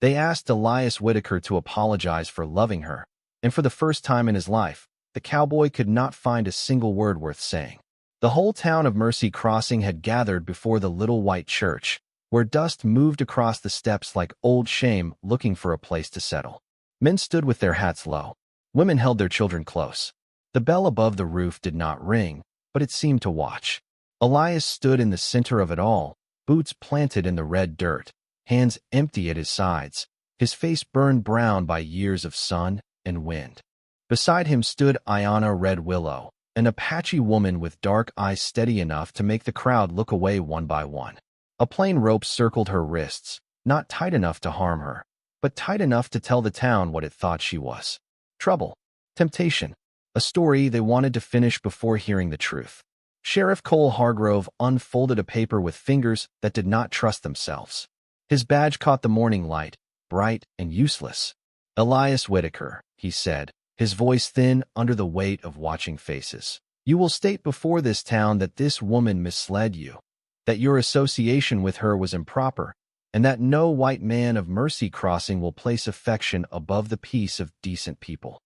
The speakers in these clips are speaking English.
They asked Elias Whittaker to apologize for loving her, and for the first time in his life, the cowboy could not find a single word worth saying. The whole town of Mercy Crossing had gathered before the little white church, where dust moved across the steps like old shame looking for a place to settle. Men stood with their hats low. Women held their children close. The bell above the roof did not ring, but it seemed to watch. Elias stood in the center of it all, boots planted in the red dirt, hands empty at his sides, his face burned brown by years of sun and wind. Beside him stood Iona Red Willow, an Apache woman with dark eyes steady enough to make the crowd look away one by one. A plain rope circled her wrists, not tight enough to harm her, but tight enough to tell the town what it thought she was. Trouble, temptation, a story they wanted to finish before hearing the truth. Sheriff Hardgrove unfolded a paper with fingers that did not trust themselves. His badge caught the morning light, bright and useless. "Elias Whittaker," he said, his voice thin under the weight of watching faces. "You will state before this town that this woman misled you, that your association with her was improper, and that no white man of Mercy Crossing will place affection above the peace of decent people."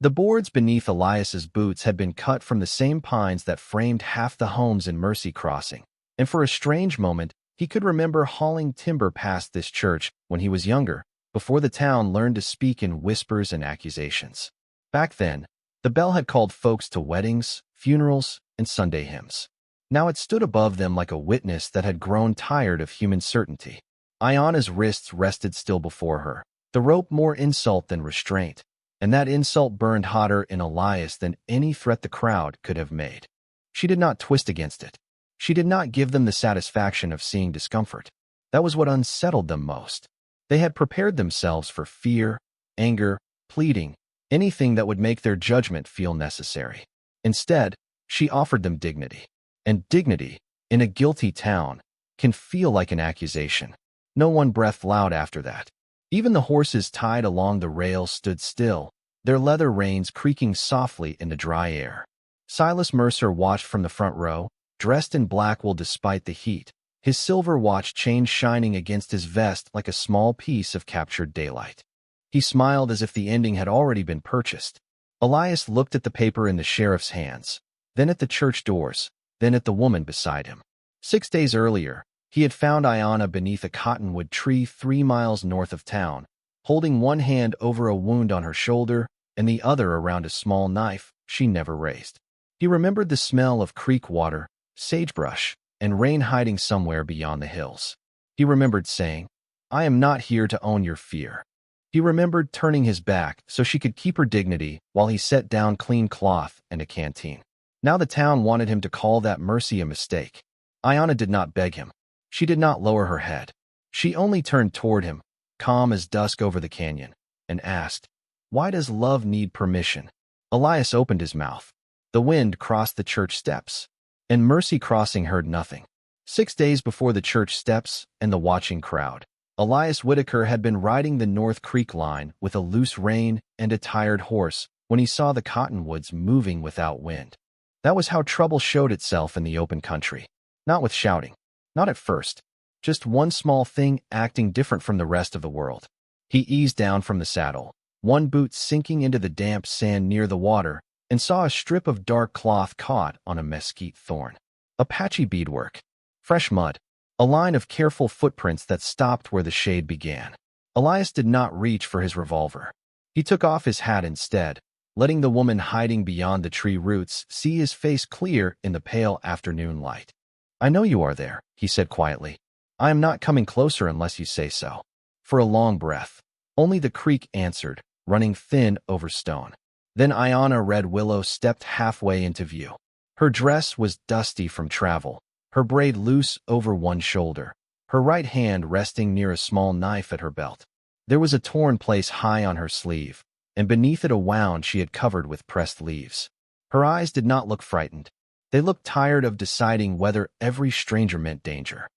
The boards beneath Elias's boots had been cut from the same pines that framed half the homes in Mercy Crossing, and for a strange moment, he could remember hauling timber past this church when he was younger, before the town learned to speak in whispers and accusations. Back then, the bell had called folks to weddings, funerals, and Sunday hymns. Now it stood above them like a witness that had grown tired of human certainty. Iona's wrists rested still before her, the rope more insult than restraint, and that insult burned hotter in Elias than any threat the crowd could have made. She did not twist against it. She did not give them the satisfaction of seeing discomfort. That was what unsettled them most. They had prepared themselves for fear, anger, pleading, anything that would make their judgment feel necessary. Instead, she offered them dignity. And dignity, in a guilty town, can feel like an accusation. No one breathed loud after that. Even the horses tied along the rails stood still, their leather reins creaking softly in the dry air. Silas Mercer watched from the front row, dressed in black wool despite the heat, his silver watch chain shining against his vest like a small piece of captured daylight. He smiled as if the ending had already been purchased. Elias looked at the paper in the sheriff's hands, then at the church doors, then at the woman beside him. 6 days earlier, he had found Iona beneath a cottonwood tree 3 miles north of town, holding one hand over a wound on her shoulder and the other around a small knife she never raised. He remembered the smell of creek water, sagebrush, and rain hiding somewhere beyond the hills. He remembered saying, "I am not here to own your fear." He remembered turning his back so she could keep her dignity while he set down clean cloth and a canteen. Now the town wanted him to call that mercy a mistake. Iona did not beg him. She did not lower her head. She only turned toward him, calm as dusk over the canyon, and asked, "Why does love need permission?" Elias opened his mouth. The wind crossed the church steps, and Mercy Crossing heard nothing. 6 days before the church steps and the watching crowd, Elias Whittaker had been riding the North Creek line with a loose rein and a tired horse when he saw the cottonwoods moving without wind. That was how trouble showed itself in the open country. Not with shouting. Not at first. Just one small thing acting different from the rest of the world. He eased down from the saddle, one boot sinking into the damp sand near the water, and saw a strip of dark cloth caught on a mesquite thorn. Apache beadwork. Fresh mud. A line of careful footprints that stopped where the shade began. Elias did not reach for his revolver. He took off his hat instead, letting the woman hiding beyond the tree roots see his face clear in the pale afternoon light. "I know you are there," he said quietly. "I am not coming closer unless you say so." For a long breath, only the creek answered, running thin over stone. Then Iona Red Willow stepped halfway into view. Her dress was dusty from travel, her braid loose over one shoulder, her right hand resting near a small knife at her belt. There was a torn place high on her sleeve, and beneath it a wound she had covered with pressed leaves. Her eyes did not look frightened. They looked tired of deciding whether every stranger meant danger.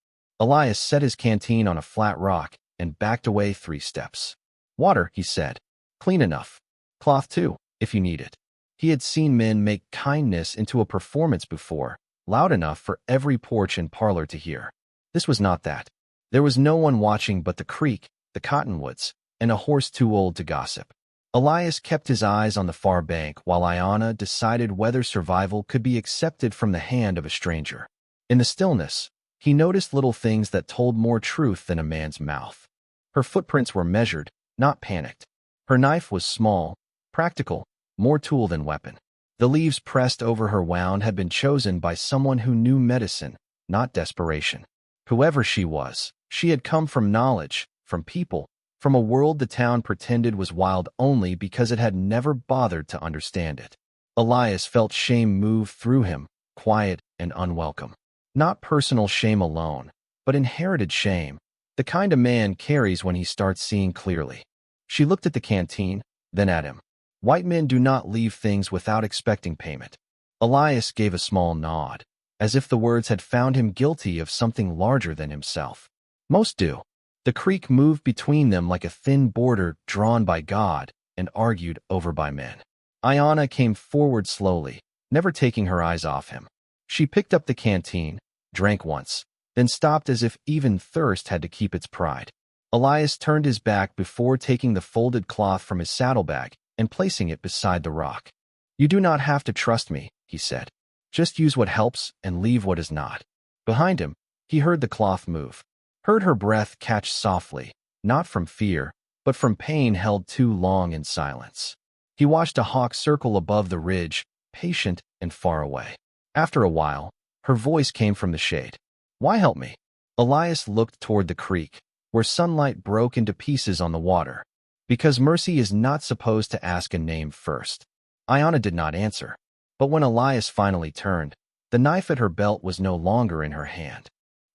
Elias set his canteen on a flat rock and backed away 3 steps. "Water," he said. "Clean enough. Cloth too, if you need it." He had seen men make kindness into a performance before, loud enough for every porch and parlor to hear. This was not that. There was no one watching but the creek, the cottonwoods, and a horse too old to gossip. Elias kept his eyes on the far bank while Iona decided whether survival could be accepted from the hand of a stranger. In the stillness, he noticed little things that told more truth than a man's mouth. Her footprints were measured, not panicked. Her knife was small, practical, more tool than weapon. The leaves pressed over her wound had been chosen by someone who knew medicine, not desperation. Whoever she was, she had come from knowledge, from people, from a world the town pretended was wild only because it had never bothered to understand it. Elias felt shame move through him, quiet and unwelcome. Not personal shame alone, but inherited shame, the kind a man carries when he starts seeing clearly. She looked at the canteen, then at him. White men do not leave things without expecting payment. Elias gave a small nod, as if the words had found him guilty of something larger than himself. Most do. The creek moved between them like a thin border drawn by God and argued over by men. Iona came forward slowly, never taking her eyes off him. She picked up the canteen, drank once, then stopped as if even thirst had to keep its pride. Elias turned his back before taking the folded cloth from his saddlebag and placing it beside the rock. "You do not have to trust me," he said. "Just use what helps and leave what is not." Behind him, he heard the cloth move, heard her breath catch softly, not from fear, but from pain held too long in silence. He watched a hawk circle above the ridge, patient and far away. After a while, her voice came from the shade. "Why help me?" Elias looked toward the creek, where sunlight broke into pieces on the water. "Because mercy is not supposed to ask a name first." Iona did not answer, but when Elias finally turned, the knife at her belt was no longer in her hand.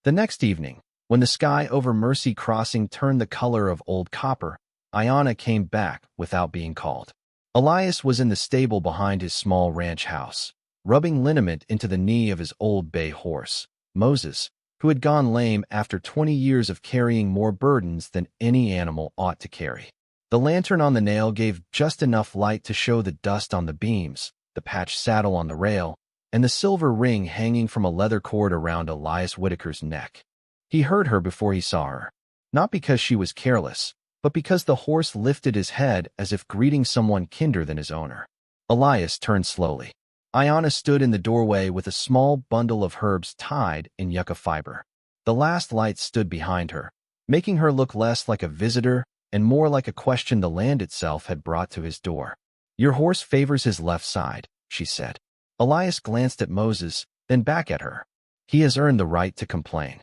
The next evening, when the sky over Mercy Crossing turned the color of old copper, Iona came back without being called. Elias was in the stable behind his small ranch house, rubbing liniment into the knee of his old bay horse, Moses, who had gone lame after 20 years of carrying more burdens than any animal ought to carry. The lantern on the nail gave just enough light to show the dust on the beams, the patched saddle on the rail, and the silver ring hanging from a leather cord around Elias Whittaker's neck. He heard her before he saw her, not because she was careless, but because the horse lifted his head as if greeting someone kinder than his owner. Elias turned slowly. Iona stood in the doorway with a small bundle of herbs tied in yucca fiber. The last light stood behind her, making her look less like a visitor and more like a question the land itself had brought to his door. "Your horse favors his left side," she said. Elias glanced at Moses, then back at her. "He has earned the right to complain."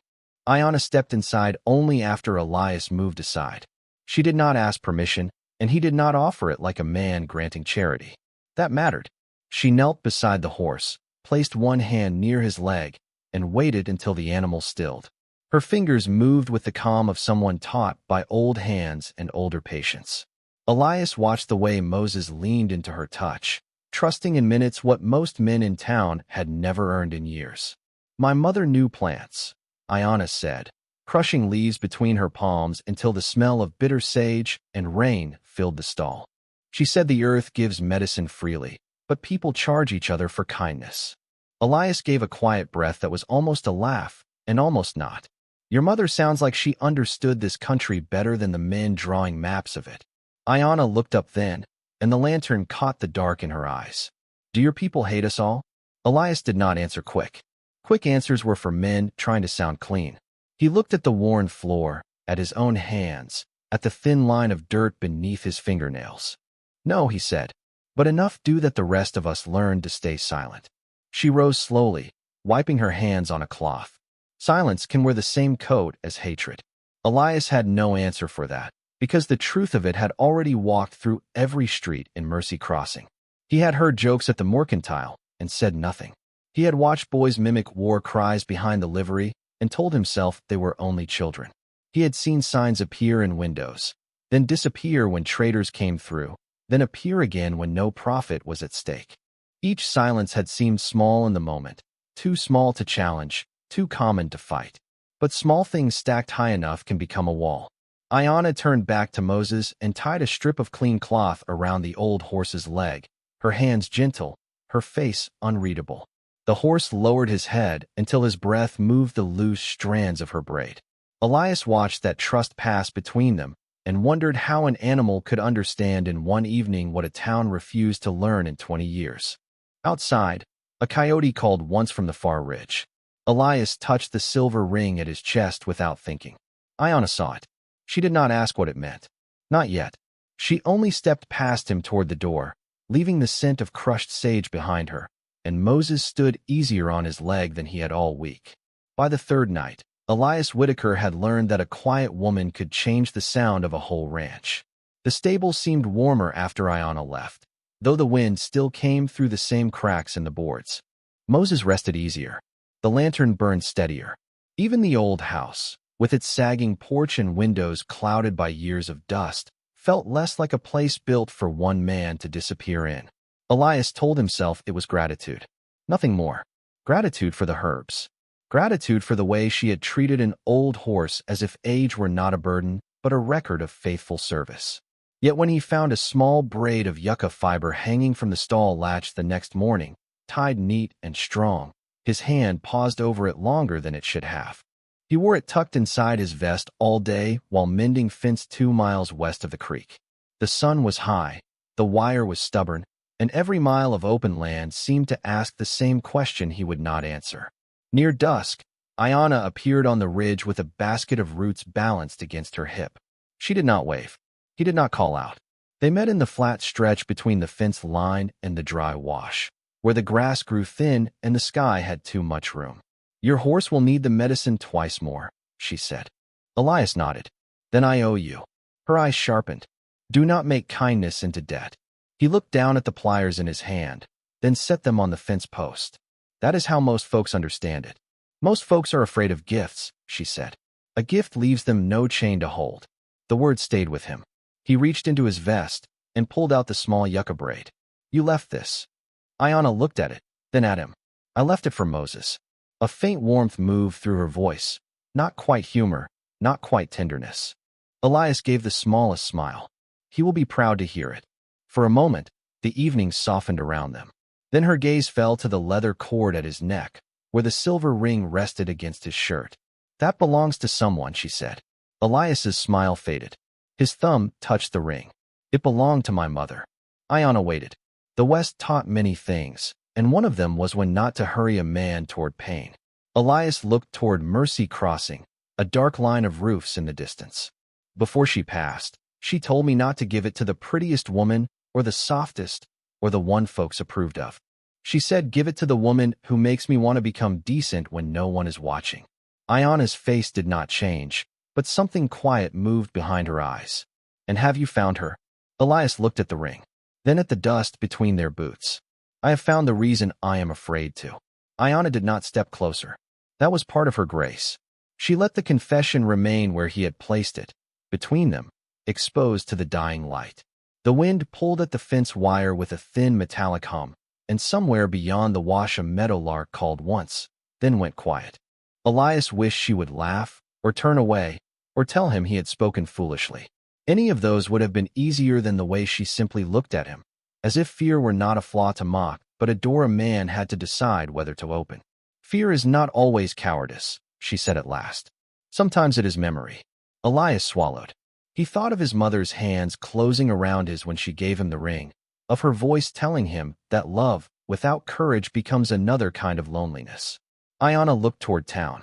Iona stepped inside only after Elias moved aside. She did not ask permission, and he did not offer it like a man granting charity. That mattered. She knelt beside the horse, placed one hand near his leg, and waited until the animal stilled. Her fingers moved with the calm of someone taught by old hands and older patience. Elias watched the way Moses leaned into her touch, trusting in minutes what most men in town had never earned in years. "My mother knew plants," Iona said, crushing leaves between her palms until the smell of bitter sage and rain filled the stall. "She said the earth gives medicine freely, but people charge each other for kindness." Elias gave a quiet breath that was almost a laugh and almost not. "Your mother sounds like she understood this country better than the men drawing maps of it." Iona looked up then, and the lantern caught the dark in her eyes. "Do your people hate us all?" Elias did not answer quick. Quick answers were for men trying to sound clean. He looked at the worn floor, at his own hands, at the thin line of dirt beneath his fingernails. "No," he said, "but enough do that the rest of us learn to stay silent." She rose slowly, wiping her hands on a cloth. Silence can wear the same coat as hatred. Elias had no answer for that, because the truth of it had already walked through every street in Mercy Crossing. He had heard jokes at the mercantile and said nothing. He had watched boys mimic war cries behind the livery and told himself they were only children. He had seen signs appear in windows, then disappear when traders came through, then appear again when no profit was at stake. Each silence had seemed small in the moment, too small to challenge, too common to fight. But small things stacked high enough can become a wall. Iona turned back to Moses and tied a strip of clean cloth around the old horse's leg, her hands gentle, her face unreadable. The horse lowered his head until his breath moved the loose strands of her braid. Elias watched that trust pass between them, and wondered how an animal could understand in one evening what a town refused to learn in 20 years. Outside, a coyote called once from the far ridge. Elias touched the silver ring at his chest without thinking. Iona saw it. She did not ask what it meant. Not yet. She only stepped past him toward the door, leaving the scent of crushed sage behind her, and Moses stood easier on his leg than he had all week. By the third night, Elias Whittaker had learned that a quiet woman could change the sound of a whole ranch. The stable seemed warmer after Iona left, though the wind still came through the same cracks in the boards. Moses rested easier. The lantern burned steadier. Even the old house, with its sagging porch and windows clouded by years of dust, felt less like a place built for one man to disappear in. Elias told himself it was gratitude. Nothing more. Gratitude for the herbs. Gratitude for the way she had treated an old horse as if age were not a burden, but a record of faithful service. Yet when he found a small braid of yucca fiber hanging from the stall latch the next morning, tied neat and strong, his hand paused over it longer than it should have. He wore it tucked inside his vest all day while mending fence 2 miles west of the creek. The sun was high, the wire was stubborn, and every mile of open land seemed to ask the same question he would not answer. Near dusk, Iona appeared on the ridge with a basket of roots balanced against her hip. She did not wave. He did not call out. They met in the flat stretch between the fence line and the dry wash, where the grass grew thin and the sky had too much room. "Your horse will need the medicine twice more," she said. Elias nodded. "Then I owe you." Her eyes sharpened. "Do not make kindness into debt." He looked down at the pliers in his hand, then set them on the fence post. "That is how most folks understand it. Most folks are afraid of gifts," she said. "A gift leaves them no chain to hold." The word stayed with him. He reached into his vest and pulled out the small yucca braid. "You left this." Iona looked at it, then at him. "I left it for Moses." A faint warmth moved through her voice, not quite humor, not quite tenderness. Elias gave the smallest smile. He will be proud to hear it. For a moment, the evening softened around them. Then her gaze fell to the leather cord at his neck, where the silver ring rested against his shirt. "That belongs to someone," she said. Elias's smile faded. His thumb touched the ring. "It belonged to my mother." Iona waited. The West taught many things, and one of them was when not to hurry a man toward pain. Elias looked toward Mercy Crossing, a dark line of roofs in the distance. "Before she passed, she told me not to give it to the prettiest woman, or the softest, or the one folks approved of. She said give it to the woman who makes me want to become decent when no one is watching." Iona's face did not change, but something quiet moved behind her eyes. "And have you found her?" Elias looked at the ring, then at the dust between their boots. "I have found the reason I am afraid to." Iona did not step closer. That was part of her grace. She let the confession remain where he had placed it, between them, exposed to the dying light. The wind pulled at the fence wire with a thin metallic hum, and somewhere beyond the wash a meadowlark called once, then went quiet. Elias wished she would laugh, or turn away, or tell him he had spoken foolishly. Any of those would have been easier than the way she simply looked at him, as if fear were not a flaw to mock, but a door a man had to decide whether to open. "Fear is not always cowardice," she said at last. "Sometimes it is memory." Elias swallowed. He thought of his mother's hands closing around his when she gave him the ring, of her voice telling him that love, without courage, becomes another kind of loneliness. Iona looked toward town.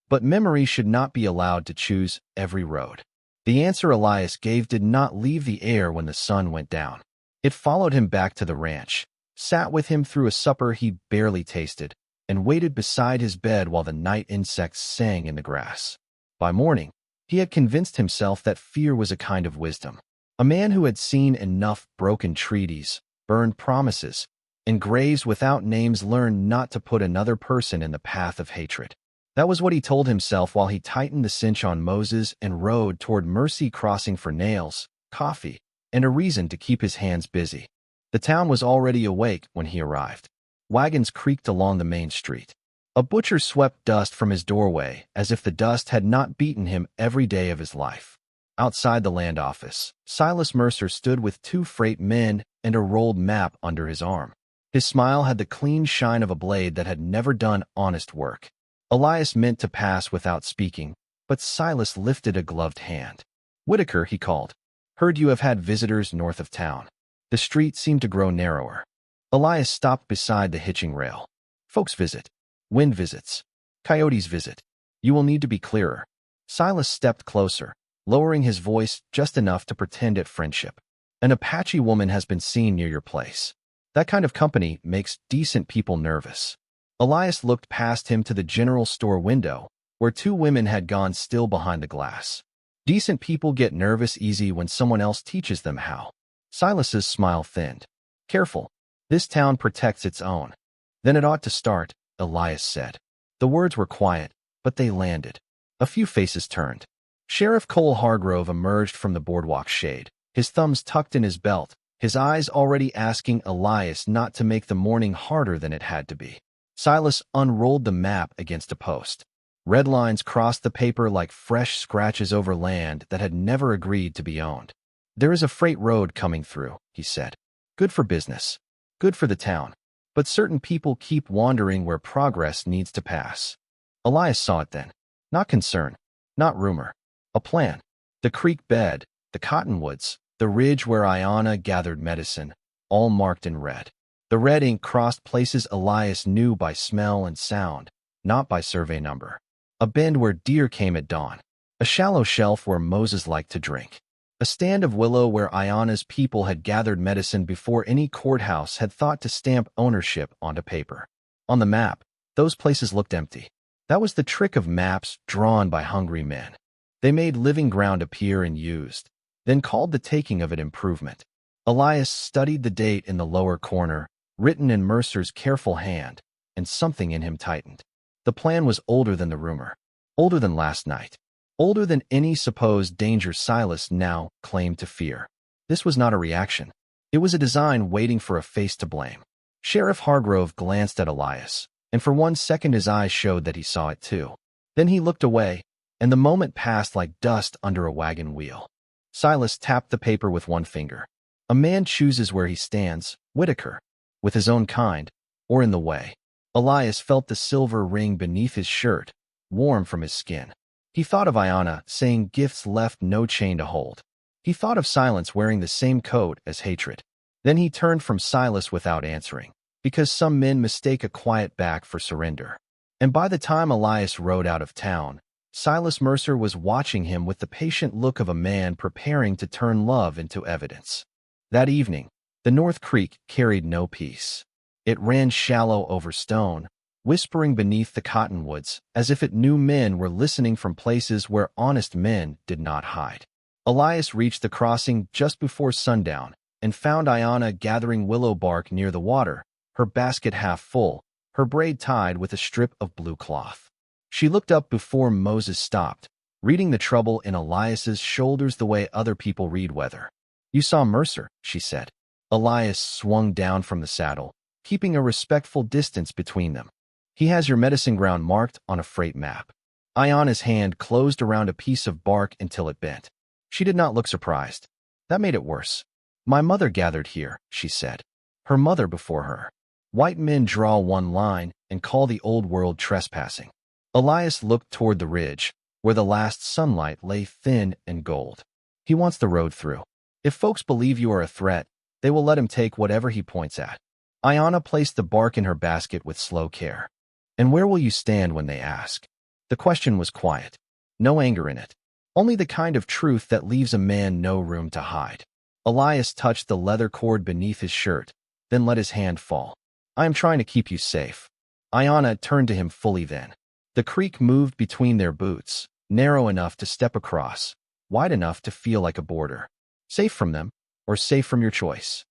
But memory should not be allowed to choose every road. The answer Elias gave did not leave the air when the sun went down. It followed him back to the ranch, sat with him through a supper he barely tasted, and waited beside his bed while the night insects sang in the grass. By morning, he had convinced himself that fear was a kind of wisdom. A man who had seen enough broken treaties, burned promises, and graves without names learned not to put another person in the path of hatred. That was what he told himself while he tightened the cinch on Moses and rode toward Mercy Crossing for nails, coffee, and a reason to keep his hands busy. The town was already awake when he arrived. Wagons creaked along the main street. A butcher swept dust from his doorway as if the dust had not beaten him every day of his life. Outside the land office, Silas Mercer stood with 2 freight men and a rolled map under his arm. His smile had the clean shine of a blade that had never done honest work. Elias meant to pass without speaking, but Silas lifted a gloved hand. Whittaker, he called. Heard you have had visitors north of town. The street seemed to grow narrower. Elias stopped beside the hitching rail. Folks visit. Wind visits. Coyotes visit. You will need to be clearer. Silas stepped closer, lowering his voice just enough to pretend at friendship. An Apache woman has been seen near your place. That kind of company makes decent people nervous. Elias looked past him to the general store window, where two women had gone still behind the glass. Decent people get nervous easy when someone else teaches them how. Silas's smile thinned. Careful. This town protects its own. Then it ought to start, Elias said. The words were quiet, but they landed. A few faces turned. Sheriff Hardgrove emerged from the boardwalk shade, his thumbs tucked in his belt, his eyes already asking Elias not to make the morning harder than it had to be. Silas unrolled the map against a post. Red lines crossed the paper like fresh scratches over land that had never agreed to be owned. There is a freight road coming through, he said. Good for business. Good for the town. But certain people keep wandering where progress needs to pass. Elias saw it then. Not concern. Not rumor. A plan. The creek bed, the cottonwoods, the ridge where Iona gathered medicine, all marked in red. The red ink crossed places Elias knew by smell and sound, not by survey number. A bend where deer came at dawn. A shallow shelf where Moses liked to drink. A stand of willow where Iona's people had gathered medicine before any courthouse had thought to stamp ownership onto paper. On the map, those places looked empty. That was the trick of maps drawn by hungry men. They made living ground appear and used, then called the taking of it improvement. Elias studied the date in the lower corner, written in Mercer's careful hand, and something in him tightened. The plan was older than the rumor, older than last night, older than any supposed danger Silas now claimed to fear. This was not a reaction. It was a design waiting for a face to blame. Sheriff Hardgrove glanced at Elias, and for 1 second his eyes showed that he saw it too. Then he looked away, and the moment passed like dust under a wagon wheel. Silas tapped the paper with one finger. A man chooses where he stands, Whittaker, with his own kind, or in the way. Elias felt the silver ring beneath his shirt, warm from his skin. He thought of Iona saying gifts left no chain to hold. He thought of silence wearing the same coat as hatred. Then he turned from Silas without answering, because some men mistake a quiet back for surrender. And by the time Elias rode out of town, Silas Mercer was watching him with the patient look of a man preparing to turn love into evidence. That evening, the North Creek carried no peace. It ran shallow over stone, whispering beneath the cottonwoods as if it knew men were listening from places where honest men did not hide. Elias reached the crossing just before sundown and found Iona gathering willow bark near the water, her basket half full, her braid tied with a strip of blue cloth. She looked up before Moses stopped, reading the trouble in Elias's shoulders the way other people read weather. You saw Mercer, she said. Elias swung down from the saddle, keeping a respectful distance between them. He has your medicine ground marked on a freight map. Iona's hand closed around a piece of bark until it bent. She did not look surprised. That made it worse. My mother gathered here, she said. Her mother before her. White men draw one line and call the old world trespassing. Elias looked toward the ridge, where the last sunlight lay thin and gold. He wants the road through. If folks believe you are a threat, they will let him take whatever he points at. Iona placed the bark in her basket with slow care. And where will you stand when they ask? The question was quiet. No anger in it. Only the kind of truth that leaves a man no room to hide. Elias touched the leather cord beneath his shirt, then let his hand fall. I am trying to keep you safe. Iona turned to him fully then. The creek moved between their boots, narrow enough to step across, wide enough to feel like a border. Safe from them, or safe from your choice?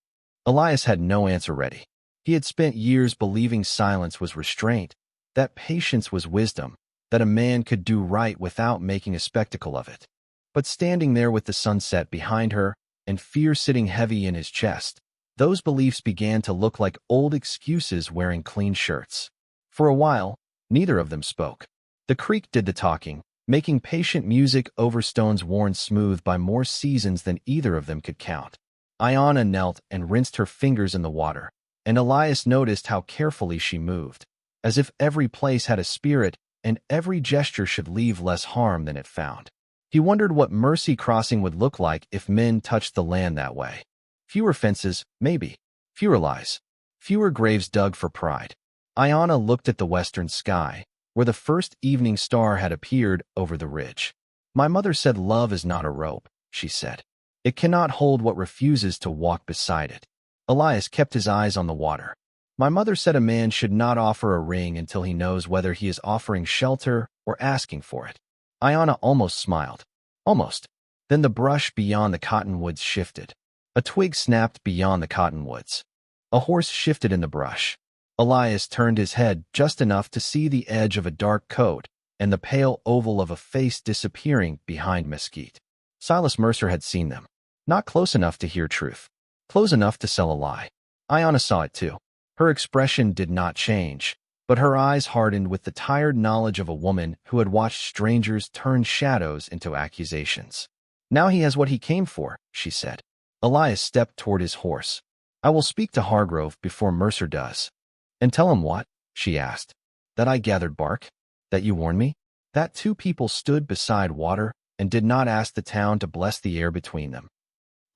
Elias had no answer ready. He had spent years believing silence was restraint, that patience was wisdom, that a man could do right without making a spectacle of it. But standing there with the sunset behind her and fear sitting heavy in his chest, those beliefs began to look like old excuses wearing clean shirts. For a while, neither of them spoke. The creek did the talking, making patient music over stones worn smooth by more seasons than either of them could count. Iona knelt and rinsed her fingers in the water, and Elias noticed how carefully she moved, as if every place had a spirit and every gesture should leave less harm than it found. He wondered what Mercy Crossing would look like if men touched the land that way. Fewer fences, maybe. Fewer lies. Fewer graves dug for pride. Iona looked at the western sky, where the first evening star had appeared over the ridge. My mother said love is not a rope, she said. It cannot hold what refuses to walk beside it. Elias kept his eyes on the water. My mother said a man should not offer a ring until he knows whether he is offering shelter or asking for it. Iona almost smiled. Almost. Then the brush beyond the cottonwoods shifted. A twig snapped beyond the cottonwoods. A horse shifted in the brush. Elias turned his head just enough to see the edge of a dark coat and the pale oval of a face disappearing behind mesquite. Silas Mercer had seen them. Not close enough to hear truth. Close enough to sell a lie. Iona saw it too. Her expression did not change, but her eyes hardened with the tired knowledge of a woman who had watched strangers turn shadows into accusations. Now he has what he came for, she said. Elias stepped toward his horse. I will speak to Hardgrove before Mercer does. And tell him what? She asked. That I gathered bark? That you warned me? That two people stood beside water and did not ask the town to bless the air between them.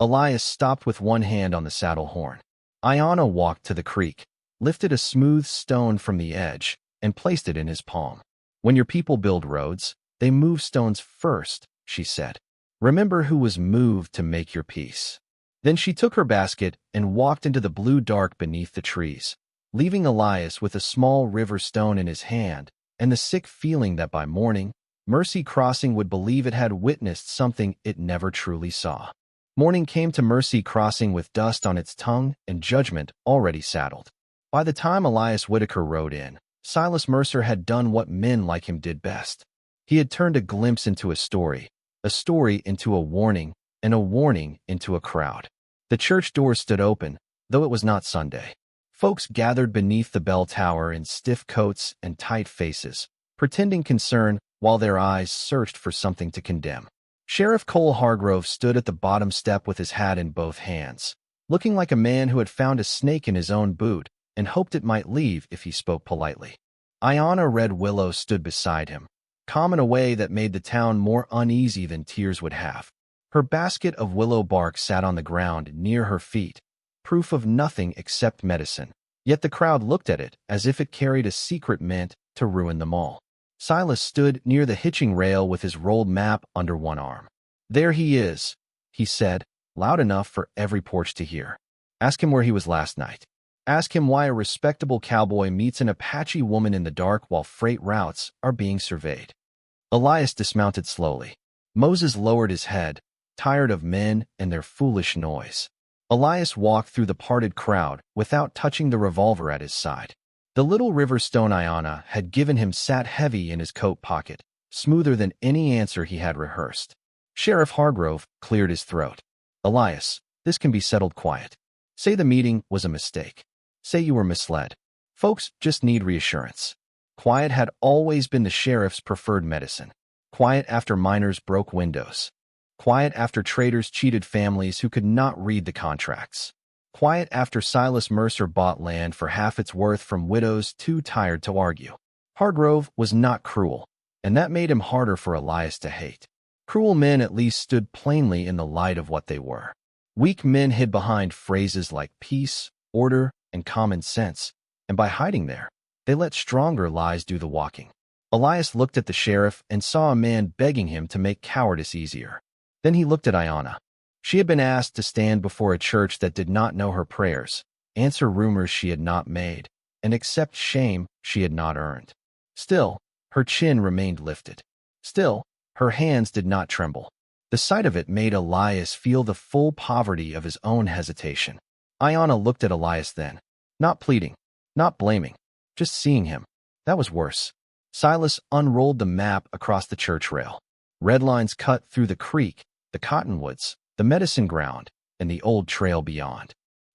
Elias stopped with one hand on the saddle horn. Iona walked to the creek, lifted a smooth stone from the edge, and placed it in his palm. When your people build roads, they move stones first, she said. Remember who was moved to make your peace. Then she took her basket and walked into the blue dark beneath the trees, leaving Elias with a small river stone in his hand and the sick feeling that by morning, Mercy Crossing would believe it had witnessed something it never truly saw. Morning came to Mercy Crossing with dust on its tongue and judgment already saddled. By the time Elias Whittaker rode in, Silas Mercer had done what men like him did best. He had turned a glimpse into a story into a warning, and a warning into a crowd. The church doors stood open, though it was not Sunday. Folks gathered beneath the bell tower in stiff coats and tight faces, pretending concern while their eyes searched for something to condemn. Sheriff Hardgrove stood at the bottom step with his hat in both hands, looking like a man who had found a snake in his own boot and hoped it might leave if he spoke politely. Iona Red Willow stood beside him, calm in a way that made the town more uneasy than tears would have. Her basket of willow bark sat on the ground near her feet, proof of nothing except medicine. Yet the crowd looked at it as if it carried a secret meant to ruin them all. Silas stood near the hitching rail with his rolled map under one arm. There he is, he said, loud enough for every porch to hear. Ask him where he was last night. Ask him why a respectable cowboy meets an Apache woman in the dark while freight routes are being surveyed. Elias dismounted slowly. Moses lowered his head, tired of men and their foolish noise. Elias walked through the parted crowd without touching the revolver at his side. The little river stone Iona had given him sat heavy in his coat pocket, smoother than any answer he had rehearsed. Sheriff Hardgrove cleared his throat. Elias, this can be settled quiet. Say the meeting was a mistake. Say you were misled. Folks just need reassurance. Quiet had always been the sheriff's preferred medicine. Quiet after miners broke windows. Quiet after traders cheated families who could not read the contracts. Quiet after Silas Mercer bought land for half its worth from widows too tired to argue. Hardgrove was not cruel, and that made him harder for Elias to hate. Cruel men at least stood plainly in the light of what they were. Weak men hid behind phrases like peace, order, and common sense, and by hiding there, they let stronger lies do the walking. Elias looked at the sheriff and saw a man begging him to make cowardice easier. Then he looked at Iona. She had been asked to stand before a church that did not know her prayers, answer rumors she had not made, and accept shame she had not earned. Still, her chin remained lifted. Still, her hands did not tremble. The sight of it made Elias feel the full poverty of his own hesitation. Iona looked at Elias then, not pleading, not blaming, just seeing him. That was worse. Silas unrolled the map across the church rail. Red lines cut through the creek, the cottonwoods, the medicine ground, and the old trail beyond.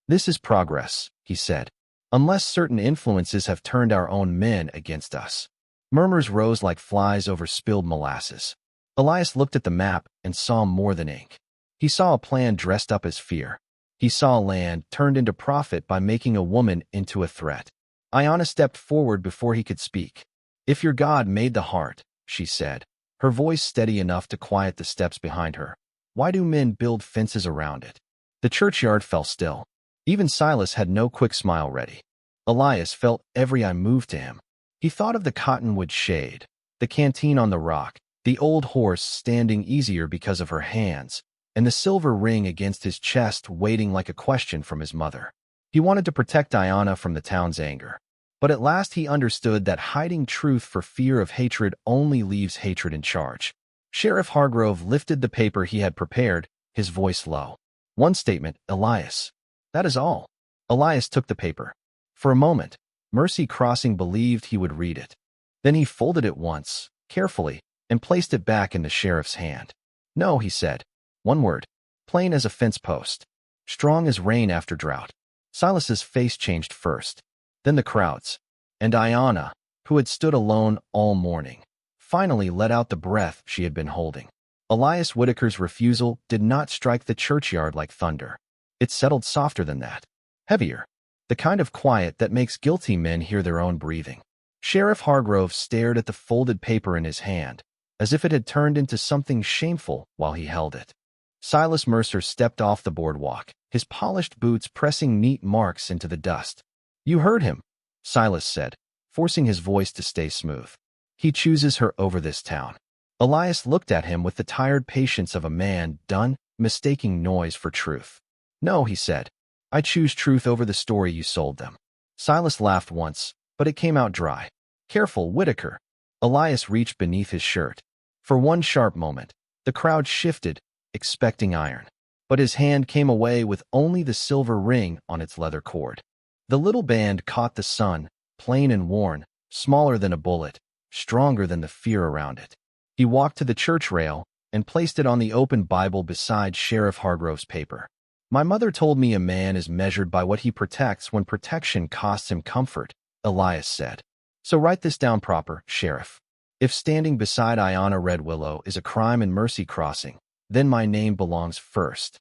This is progress, he said, unless certain influences have turned our own men against us. Murmurs rose like flies over spilled molasses. Elias looked at the map and saw more than ink. He saw a plan dressed up as fear. He saw land turned into profit by making a woman into a threat. Iona stepped forward before he could speak. If your God made the heart, she said, her voice steady enough to quiet the steps behind her. "Why do men build fences around it?" The churchyard fell still. Even Silas had no quick smile ready. Elias felt every eye move to him. He thought of the cottonwood shade, the canteen on the rock, the old horse standing easier because of her hands, and the silver ring against his chest waiting like a question from his mother. He wanted to protect Iona from the town's anger. But at last he understood that hiding truth for fear of hatred only leaves hatred in charge. Sheriff Hardgrove lifted the paper he had prepared, his voice low. "One statement, Elias. That is all." Elias took the paper. For a moment, Mercy Crossing believed he would read it. Then he folded it once, carefully, and placed it back in the sheriff's hand. "No," he said. "One word. Plain as a fence post. Strong as rain after drought." Silas's face changed first, then the crowd's. And Iona, who had stood alone all morning, finally let out the breath she had been holding. Elias Whittaker's refusal did not strike the churchyard like thunder. It settled softer than that. Heavier. The kind of quiet that makes guilty men hear their own breathing. Sheriff Hardgrove stared at the folded paper in his hand, as if it had turned into something shameful while he held it. Silas Mercer stepped off the boardwalk, his polished boots pressing neat marks into the dust. "You heard him," Silas said, forcing his voice to stay smooth. "He chooses her over this town." Elias looked at him with the tired patience of a man done mistaking noise for truth. "No," he said. "I choose truth over the story you sold them." Silas laughed once, but it came out dry. "Careful, Whittaker." Elias reached beneath his shirt. For one sharp moment, the crowd shifted, expecting iron. But his hand came away with only the silver ring on its leather cord. The little band caught the sun, plain and worn, smaller than a bullet, stronger than the fear around it. He walked to the church rail and placed it on the open Bible beside Sheriff Hardgrove's paper. "My mother told me a man is measured by what he protects when protection costs him comfort," Elias said. "So write this down proper, Sheriff. If standing beside Iona Red Willow is a crime in Mercy Crossing, then my name belongs first."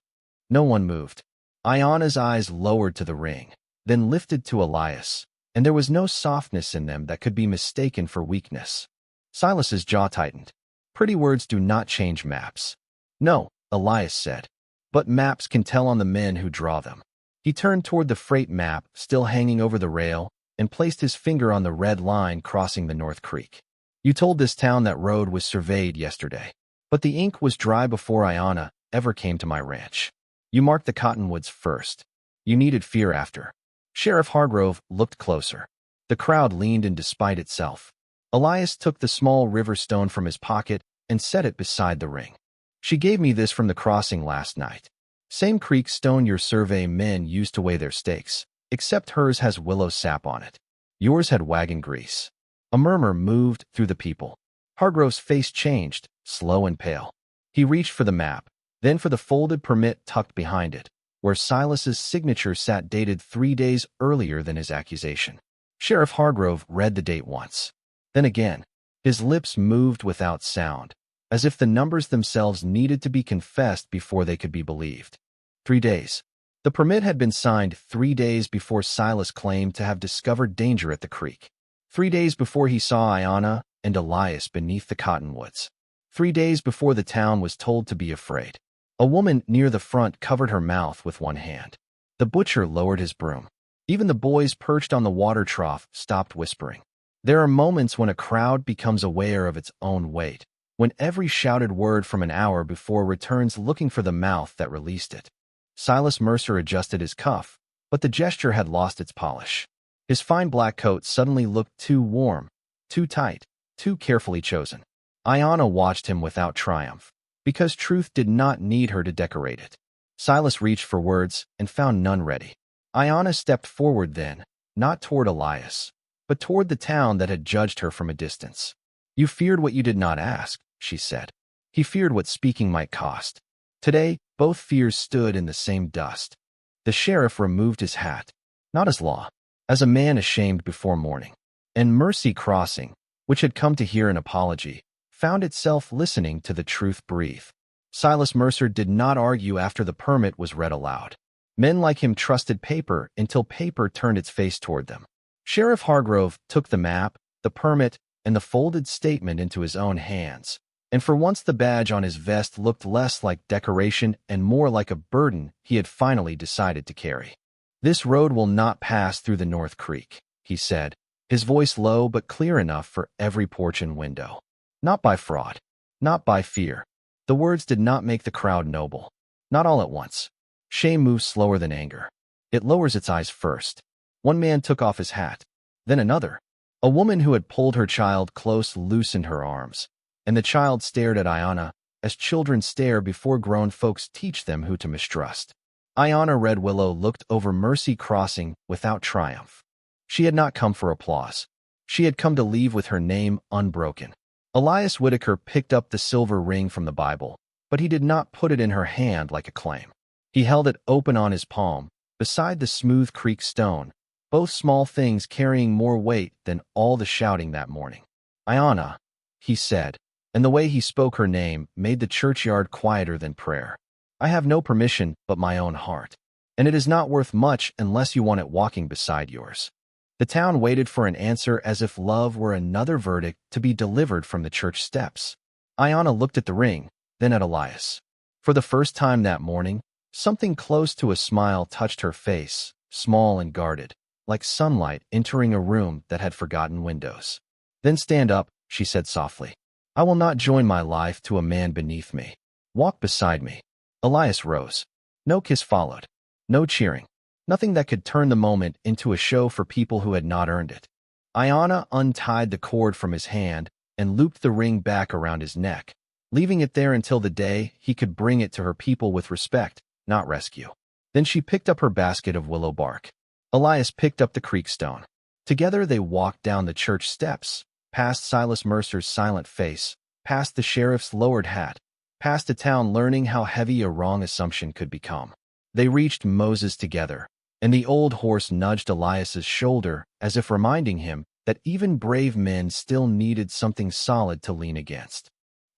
No one moved. Iona's eyes lowered to the ring, then lifted to Elias, and there was no softness in them that could be mistaken for weakness. Silas's jaw tightened. "Pretty words do not change maps." "No," Elias said, "but maps can tell on the men who draw them." He turned toward the freight map still hanging over the rail and placed his finger on the red line crossing the North Creek. "You told this town that road was surveyed yesterday, but the ink was dry before Iona ever came to my ranch. You marked the cottonwoods first. You needed fear after." Sheriff Hardgrove looked closer. The crowd leaned in despite itself. Elias took the small river stone from his pocket and set it beside the ring. "She gave me this from the crossing last night. Same creek stone your survey men used to weigh their stakes, except hers has willow sap on it. Yours had wagon grease." A murmur moved through the people. Hardgrove's face changed, slow and pale. He reached for the map, then for the folded permit tucked behind it, where Silas's signature sat dated 3 days earlier than his accusation. Sheriff Hardgrove read the date once. Then again, his lips moved without sound, as if the numbers themselves needed to be confessed before they could be believed. 3 days. The permit had been signed 3 days before Silas claimed to have discovered danger at the creek. 3 days before he saw Iona and Elias beneath the cottonwoods. 3 days before the town was told to be afraid. A woman near the front covered her mouth with one hand. The butcher lowered his broom. Even the boys perched on the water trough stopped whispering. There are moments when a crowd becomes aware of its own weight, when every shouted word from an hour before returns looking for the mouth that released it. Silas Mercer adjusted his cuff, but the gesture had lost its polish. His fine black coat suddenly looked too warm, too tight, too carefully chosen. Iona watched him without triumph, because truth did not need her to decorate it. Silas reached for words and found none ready. Iona stepped forward then, not toward Elias, but toward the town that had judged her from a distance. "You feared what you did not ask," she said. He feared what speaking might cost. Today, both fears stood in the same dust. The sheriff removed his hat, not as law, as a man ashamed before morning. And Mercy Crossing, which had come to hear an apology, found itself listening to the truth breathe. Silas Mercer did not argue after the permit was read aloud. Men like him trusted paper until paper turned its face toward them. Sheriff Hardgrove took the map, the permit, and the folded statement into his own hands, And for once the badge on his vest looked less like decoration and more like a burden he had finally decided to carry. "This road will not pass through the North Creek," he said, his voice low but clear enough for every porch and window. Not by fraud. Not by fear. The words did not make the crowd noble. Not all at once. Shame moves slower than anger. It lowers its eyes first. One man took off his hat. Then another. A woman who had pulled her child close loosened her arms, and the child stared at Iona, as children stare before grown folks teach them who to mistrust. Iona Red Willow looked over Mercy Crossing without triumph. She had not come for applause. She had come to leave with her name unbroken. Elias Whittaker picked up the silver ring from the Bible, but he did not put it in her hand like a claim. He held it open on his palm, beside the smooth creek stone, both small things carrying more weight than all the shouting that morning. "Iona," he said, and the way he spoke her name made the churchyard quieter than prayer. "I have no permission but my own heart, and it is not worth much unless you want it walking beside yours." The town waited for an answer as if love were another verdict to be delivered from the church steps. Iona looked at the ring, then at Elias. For the first time that morning, something close to a smile touched her face, small and guarded, like sunlight entering a room that had forgotten windows. "Then stand up," she said softly. "I will not join my life to a man beneath me. Walk beside me." Elias rose. No kiss followed. No cheering. Nothing that could turn the moment into a show for people who had not earned it. Iona untied the cord from his hand and looped the ring back around his neck, leaving it there until the day he could bring it to her people with respect, not rescue. Then she picked up her basket of willow bark. Elias picked up the creek stone. Together they walked down the church steps, past Silas Mercer's silent face, past the sheriff's lowered hat, past a town learning how heavy a wrong assumption could become. They reached Moses together, and the old horse nudged Elias's shoulder as if reminding him that even brave men still needed something solid to lean against.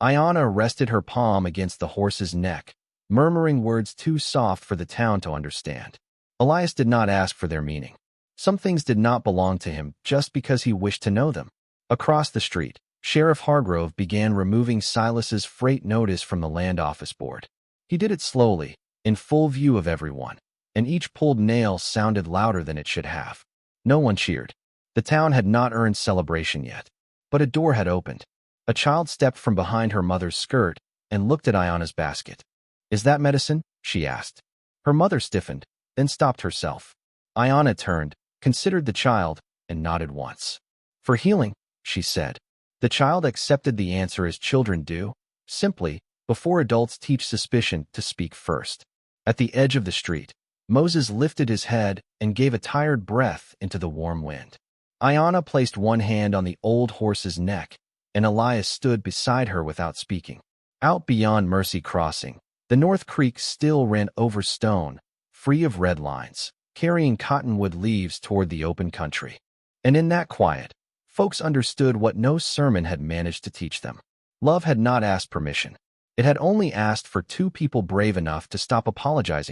Iona rested her palm against the horse's neck, murmuring words too soft for the town to understand. Elias did not ask for their meaning. Some things did not belong to him just because he wished to know them. Across the street, Sheriff Hardgrove began removing Silas's freight notice from the land office board. He did it slowly, in full view of everyone, and each pulled nail sounded louder than it should have. No one cheered. The town had not earned celebration yet. But a door had opened. A child stepped from behind her mother's skirt and looked at Iona's basket. "Is that medicine?" she asked. Her mother stiffened, then stopped herself. Iona turned, considered the child, and nodded once. "For healing," she said. The child accepted the answer as children do, simply, before adults teach suspicion to speak first. At the edge of the street, Moses lifted his head and gave a tired breath into the warm wind. Iona placed one hand on the old horse's neck, and Elias stood beside her without speaking. Out beyond Mercy Crossing, the North Creek still ran over stone, free of red lines, carrying cottonwood leaves toward the open country. And in that quiet, folks understood what no sermon had managed to teach them. Love had not asked permission. It had only asked for two people brave enough to stop apologizing